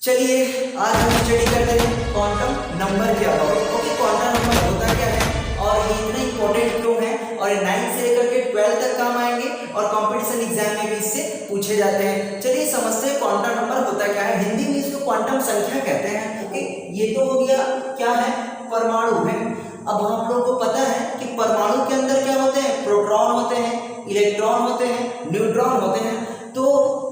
चलिए आज हम स्टडी करते हैं क्वांटम नंबर के अबाउट। ओके, क्वांटम नंबर होता क्या है और ये इतना इंपॉर्टेंट क्यों है और ये 9 से लेकर के 12 तक काम आएंगे और कंपटीशन एग्जाम में भी इससे पूछे जाते हैं। चलिए समझते हैं क्वांटम नंबर होता क्या है। हिंदी में इसको क्वांटम संख्या कहते हैं। ओके, ये तो हो गया क्या है, परमाणु है। अब आप लोगों को पता है कि परमाणु के अंदर क्या होते हैं, प्रोटॉन होते हैं, इलेक्ट्रॉन होते हैं, न्यूट्रॉन होते हैं। तो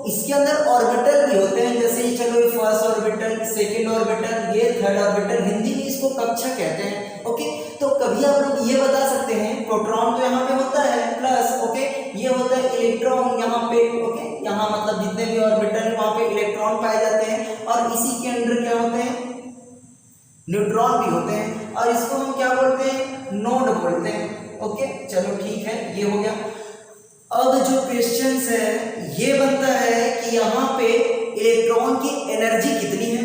इसके अंदर ऑर्बिटल भी होते हैं, जैसे ही चलो ये फर्स्ट ऑर्बिटल, सेकंड ऑर्बिटल, ये थर्ड ऑर्बिटल, हिंदी में इसको कक्षा कहते हैं। ओके, तो कभी आप लोग ये बता सकते हैं प्रोटॉन तो यहाँ पे होता है प्लस, ओके, ये होता है इलेक्ट्रॉन यहाँ पे। ओके, यहाँ मतलब जितने भी ऑर्बिटल वहाँ पे इलेक्ट्रॉन पाए जाते हैं और इसी के अंदर क्या होते हैं, न्यूट्रॉन भी होते हैं और इसको हम क्या बोलते हैं, नोड बोलते हैं। ओके, चलो ठीक है, ये हो गया। अब जो क्वेश्चन है ये बनता है कि यहाँ पे इलेक्ट्रॉन की एनर्जी कितनी है।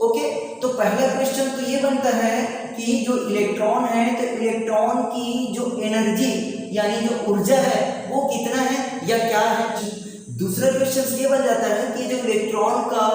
ओके, तो पहला क्वेश्चन तो ये बनता है कि जो इलेक्ट्रॉन है तो इलेक्ट्रॉन की जो एनर्जी यानी जो ऊर्जा है वो कितना है या क्या है। दूसरा क्वेश्चन ये बन जाता है कि जो इलेक्ट्रॉन का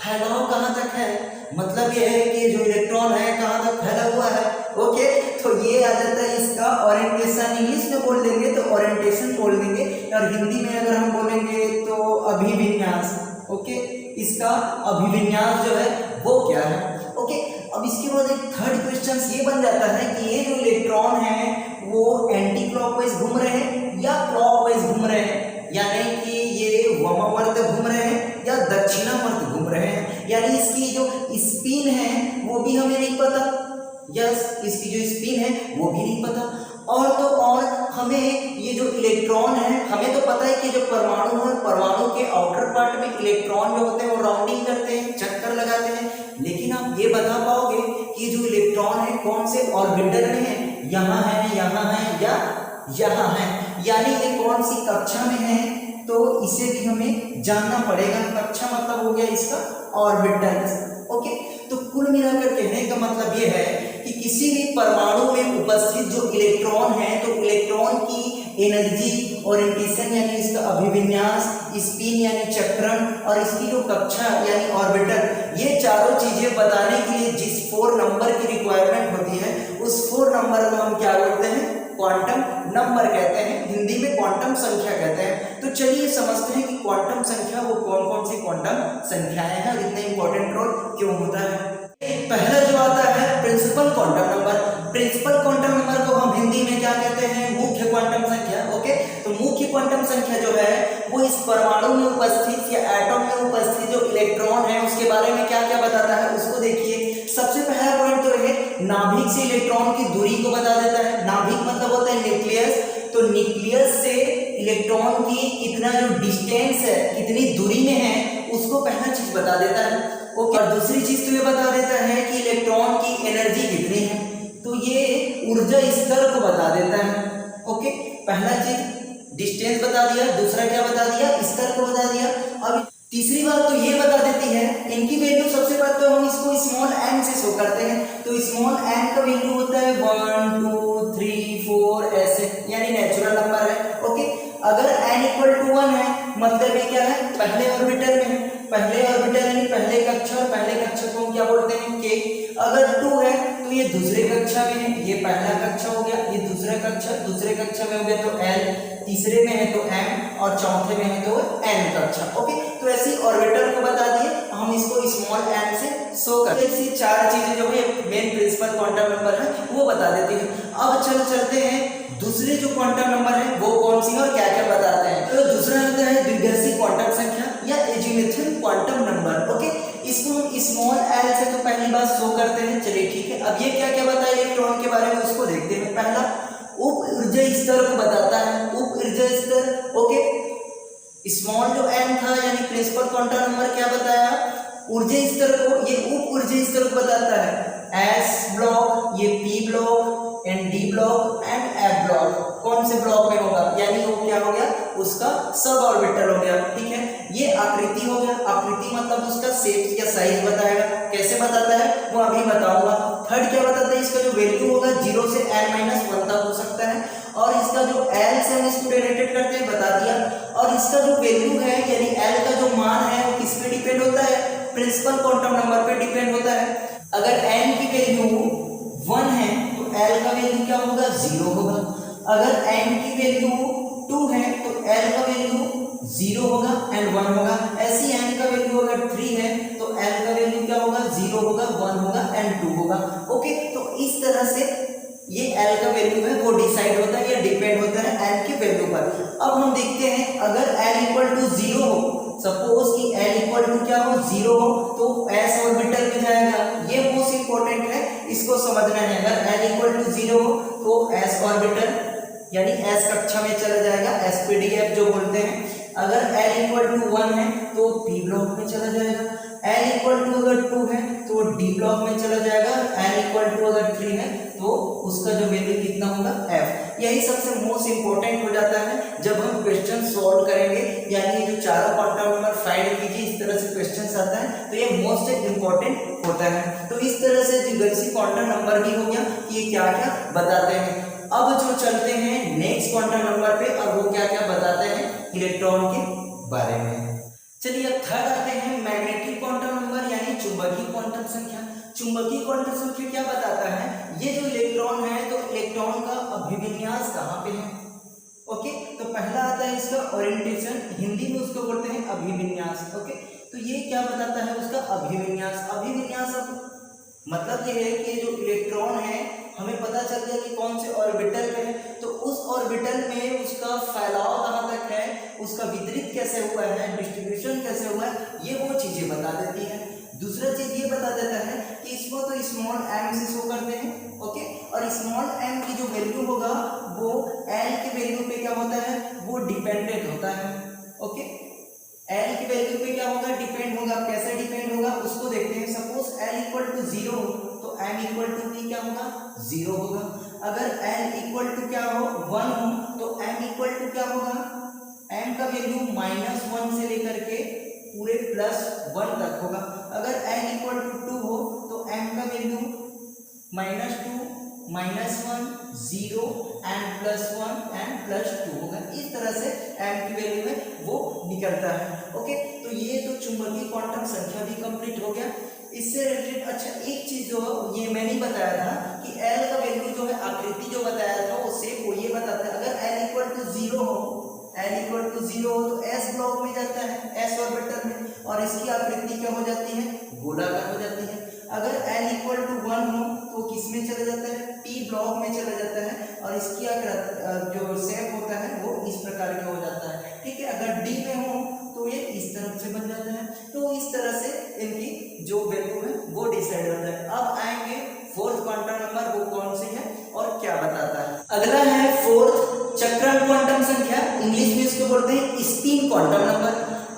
फैलाव कहाँ तक है, मतलब ये है कि जो इलेक्ट्रॉन है कहाँ तक फैला हुआ है। ओके, तो ये आ जाता है इसका ओरिएंटेशन। इंग्लिश में बोल देंगे तो ओरिएंटेशन बोल देंगे और हिंदी में अगर हम बोलेंगे तो अभिविन्यास। ओके, इसका अभिविन्यास जो है वो क्या है। ओके, अब इसके बाद एक थर्ड क्वेश्चन ये बन जाता है कि ये जो इलेक्ट्रॉन है वो एंटी क्लॉकवाइज घूम रहे हैं या क्लॉकवाइज घूम रहे हैं, यानी कि ये वामावर्त घूम रहे हैं या दक्षिणावर्त घूम रहे हैं, यानी इसकी जो स्पिन है वो भी हमें नहीं पता। यस, इसकी जो स्पिन है वो भी नहीं पता। और तो और हमें ये जो इलेक्ट्रॉन है, हमें तो पता है कि जो परमाणु है, परमाणु के आउटर पार्ट में इलेक्ट्रॉन जो होते हैं वो राउंडिंग करते हैं, चक्कर लगाते हैं, लेकिन आप ये बता पाओगे कि जो इलेक्ट्रॉन है कौन से ऑर्बिटल में है, यहाँ है, यहाँ है या यहाँ है, यानी ये कौन सी कक्षा में है, तो इसे भी हमें जानना पड़ेगा। कक्षा मतलब हो गया इसका ऑर्बिटल। ओके, तो कुल मिलाकर कहने का मतलब ये है कि किसी भी परमाणु में उपस्थित जो इलेक्ट्रॉन है तो इलेक्ट्रॉन की एनर्जी, ओरिएंटेशन यानी इसका अभिविन्यास, स्पिन यानी चक्रण और इसकी जो कक्षा यानी ऑर्बिटल, ये चारों चीजें बताने के लिए जिस 4 नंबर की रिक्वायरमेंट होती है उस 4 नंबर को हम क्या बोलते हैं, क्वांटम नंबर कहते हैं, हिंदी में क्वांटम संख्या कहते हैं। तो चलिए समझते हैं कि क्वांटम संख्या वो कौन कौन सी क्वांटम संख्याएं हैं और इतना इंपॉर्टेंट रोल क्यों होता है। पहला जो आता है principal quantum number. Principal quantum number को हम हिंदी में क्या कहते हैं, मुख्य क्वांटम संख्या। ओके, तो मुख्य क्वांटम संख्या जो है वो इस परमाणु में उपस्थित या एटम में उपस्थित जो इलेक्ट्रॉन है उसके बारे में क्या क्या बताता है उसको देखिए। सबसे पहला पॉइंट तो है नाभिक से इलेक्ट्रॉन की दूरी को बता देता है। नाभिक मतलब होता है न्यूक्लियस, तो न्यूक्लियस से इलेक्ट्रॉन की कितना जो डिस्टेंस है, कितनी दूरी में है, उसको पहला चीज बता देता है। ओके, और दूसरी चीज तो ये बता देता है कि इलेक्ट्रॉन की एनर्जी कितनी है, तो ये ऊर्जा स्तर को बता देता है। ओके, पहला चीज डिस्टेंस बता दिया, दूसरा क्या बता दिया, स्तर को बता दिया। अब तीसरी बात तो ये बता देती है इनकी वैल्यू। सबसे पहले तो हम इसको स्मॉल एन से शो करते हैं, तो स्मॉल एन का वैल्यू होता है 1 2 3 4 ऐसे, यानी नेचुरल नंबर है। ओके, अगर n इक्वल टू 1 है मतलब ये क्या है, पहले ऑर्बिटल में है, पहले ऑर्बिटल यानी पहले कक्षा, और पहले कक्षा को हम क्या बोलते हैं, k। अगर 2 है तो ये दूसरे कक्षा में है, ये पहला कक्षा हो गया, ये दूसरा कक्षा, दूसरे कक्षा में हो गया तो l, तीसरे में है तो m और चौथे में है तो n कक्षा। ओके, तो ऐसी ऑर्बिटल को बता दिए, हम इसको स्मॉल n से शो करते हैं। ऐसी 4 चीजें जो है मेन प्रिंसिपल क्वांटम नंबर है वो बता देती है। अब चलते हैं दूसरे जो क्वांटम नंबर है वो कौन सी है और क्या क्या बताते हैं। तो दूसरा आता है द्विघर्षी क्वांटम संख्या या एजीमुथियन क्वांटम नंबर। ओके, इसको हम स्मॉल एल से तो पहली बार शो करते हैं। चलिए ठीक है, अब ये क्या क्या बताया इलेक्ट्रॉन के बारे में उसको देखते हैं। पहला उप ऊर्जा स्तर को बताता है, उप ऊर्जा स्तर। ओके, स्मॉल जो एन था यानी प्रिंसिपल क्वांटम नंबर क्या बताया, ऊर्जा स्तर को, ये उप ऊर्जा स्तर को बताता है। एस ब्लॉक, ये P block and D block and F block, कौन से ब्लॉक में होगा, यानी वो क्या हो गया, उसका सब ऑर्बिटल हो गया। ठीक है, ये आकृति हो गया। आकृति मतलब उसका शेप या साइज बताएगा। कैसे बताता है वो अभी बताऊंगा। थर्ड क्या बताता है, इसका जो वैल्यू होगा 0 से n-1 तक हो सकता है, और इसका जो L से हम इसको डेरिवेट करते हैं बता दिया। और इसका जो वैल्यू है यानी L का जो मान है वो किस पे डिपेंड होता है, प्रिंसिपल क्वांटम नंबर पे डिपेंड होता है। अगर n की वैल्यू 1 है तो l का वैल्यू क्या होगा, 0 होगा। अगर n की वैल्यू 2 है तो l का वैल्यू 0 होगा एंड 1 होगा। ऐसी n का वैल्यू अगर 3 है तो l का वैल्यू क्या होगा, 0 होगा, 1 होगा एंड 2 होगा। ओके, तो इस तरह से ये l का वैल्यू है वो डिसाइड होता है या डिपेंड होता है n की वैल्यू पर। अब हम देखते हैं अगर l इक्वल टू 0 हो, सपोज कि l इक्वल टू क्या हो, 0 हो, तो s ऑर्बिटल में जाएगा। ये मोस्ट इंपॉर्टेंट है, इसको समझना है। अगर l इक्वल टू 0 हो तो s ऑर्बिटल यानी s कक्षा में चला जाएगा, sp d f जो बोलते हैं। अगर l इक्वल टू 1 है तो p ब्लॉक में चला जाएगा। l इक्वल टू अगर 2 है तो d ब्लॉक में चला जाएगा। l इक्वल टू अगर 3 है तो उसका जो वैल्यू कितना होगा, f। यही सबसे मोस्ट इंपॉर्टेंट हो जाता है जब हम क्वेश्चन सॉल्व करेंगे, यानी जो चारों क्वांटम नंबर फाइंड कीजिए, इस तरह से क्वेश्चन आता है तो ये मोस्ट इंपॉर्टेंट होता है। तो इस तरह से जिग्सी क्वांटम नंबर भी हो गया कि ये क्या क्या बताते हैं। अब जो चलते हैं नेक्स्ट क्वांटम नंबर पे, और वो क्या क्या बताते हैं इलेक्ट्रॉन के बारे में। चलिए अब थर्ड आते हैं मैग्नेटिक क्वांटम नंबर यानी चुंबकीय क्वांटम संख्या। चुंबकीय क्वांटम संख्या क्या बताता है, ये जो इलेक्ट्रॉन है तो इलेक्ट्रॉन का अभिविन्यास कहाँ पे है। ओके, तो पहला आता है इसका ओरिएंटेशन, हिंदी में उसको बोलते हैं अभिविन्यास। ओके, तो ये क्या बताता है, उसका अभिविन्यास। अभिविन्यास मतलब ये है कि जो इलेक्ट्रॉन है हमें पता चल गया कि कौन से ऑर्बिटल में है, तो उस ऑर्बिटल में उसका फैलाव कहाँ तक है, उसका वितरित कैसे हुआ है, डिस्ट्रीब्यूशन कैसे हुआ है, ये वो चीजें बता देती है। दूसरा चीज ये बता देता है कि इसको तो स्मॉल m से शो करते हैं। ओके, और स्मॉल m की जो वैल्यू होगा वो l की वैल्यू पे क्या होता है, वो डिपेंडेंट होता है। ओके, l की वैल्यू पे क्या होगा, डिपेंड होगा। कैसे डिपेंड होगा उसको देखते हैं। सपोज l इक्वल टू 0 हो तो m इक्वल टू भी क्या होगा, 0 होगा। अगर l इक्वल टू क्या हो, 1 हो तो m इक्वल टू क्या होगा, m का वैल्यू -1 से लेकर के पूरे +1 तक होगा। अगर n इक्वल टू 2 हो तो m का वैल्यू -2 -1 0 एंड +1 एंड +2 होगा। इस तरह से m की वैल्यू है वो निकलता है। ओके, तो ये तो चुंबकीय क्वांटम संख्या भी कंप्लीट हो गया। इससे रिलेटेड अच्छा एक चीज जो ये मैंने बताया था कि l का वैल्यू जो है, आकृति जो बताया था वो सेम वो ये बताता है। अगर l इक्वल टू 0 हो, l इक्वल टू 0 हो तो s ब्लॉक में जाता है, s ऑर्बिटल में, और इसकी आकृति क्या हो जाती है, गोलाकार हो जाती है। अगर l इक्वल टू 1 हो तो किस में चला जाता है, p ब्लॉक में चला जाता है, और इसकी जो शेप होता है वो इस प्रकार का हो जाता है। ठीक है, अगर d में हो तो ये इस तरफ से बन जाता है। तो इस तरह से इनकी जो वैल्यू है वो डिसाइड होता है। अब आएंगे फोर्थ क्वांटम नंबर, वो कौन सी है और क्या बताता है। अगला है फोर्थ चक्रण क्वांटम संख्या, इंग्लिश में इसको बोलते हैं स्पिन क्वांटम नंबर।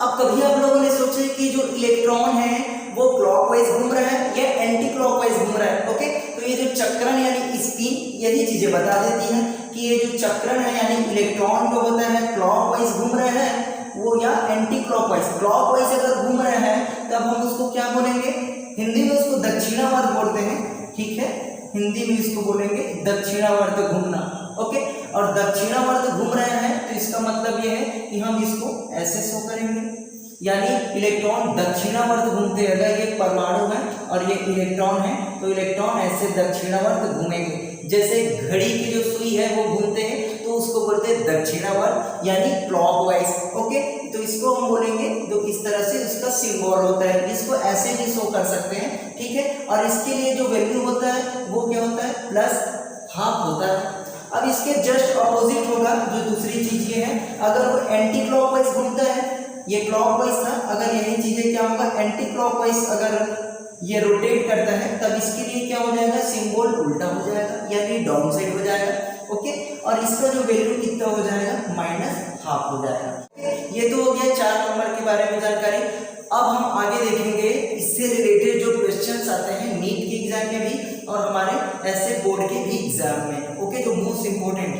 अब कभी आप लोगों ने सोचे कि जो इलेक्ट्रॉन है वो क्लॉकवाइज घूम रहा है या एंटी क्लॉकवाइज घूम रहा है। ओके, तो ये जो चक्रण यानी स्पिन, यही चीजें बता देती हैं कि ये जो चक्रण है यानी इलेक्ट्रॉन जो होता है क्लॉकवाइज घूम रहे हैं वो या एंटी क्लॉकवाइज। क्लॉकवाइज अगर घूम रहे हैं तब हम उसको क्या बोलेंगे, हिंदी में उसको दक्षिणावर्त बोलते हैं। ठीक है, हिंदी में इसको बोलेंगे दक्षिणावर्त घूमना। ओके, और दक्षिणावर्त घूम रहे हैं तो इसका मतलब ये है कि हम इसको ऐसे शो करेंगे, यानी इलेक्ट्रॉन दक्षिणावर्त घूमते। अगर ये परमाणु है और ये इलेक्ट्रॉन है तो इलेक्ट्रॉन ऐसे दक्षिणावर्त घूमेंगे। जैसे घड़ी की जो सुई है वो घूमते हैं तो उसको बोलते हैं दक्षिणावर्त यानी क्लॉकवाइज। ओके, तो इसको हम बोलेंगे तो इस तरह से इसका सिंबल होता है, इसको ऐसे भी शो कर सकते हैं। ठीक है, और इसके लिए जो वैल्यू होता है वो क्या होता है, +½ होता है। अब इसके जस्ट अपोजिट होगा जो दूसरी चीज ये है, अगर वो एंटी क्लॉकवाइज घूमता है, ये क्लॉकवाइज था, अगर यही चीजें क्या होगा एंटी क्लॉकवाइज अगर ये रोटेट करता है तब इसके लिए क्या हो जाएगा, सिंबल उल्टा हो जाएगा यानी डाउन साइड हो जाएगा। ओके, और इसका जो वैल्यू कितना हो जाएगा, -½ हो जाएगा। ये तो हो गया 4 नंबर के बारे में जानकारी। अब हम आगे देखेंगे इससे रिलेटेड जो क्वेश्चंस आते हैं नीट के एग्जाम में भी और हमारे ऐसे बोर्ड के भी एग्जाम में। ओके, जो मोस्ट इंपोर्टेंट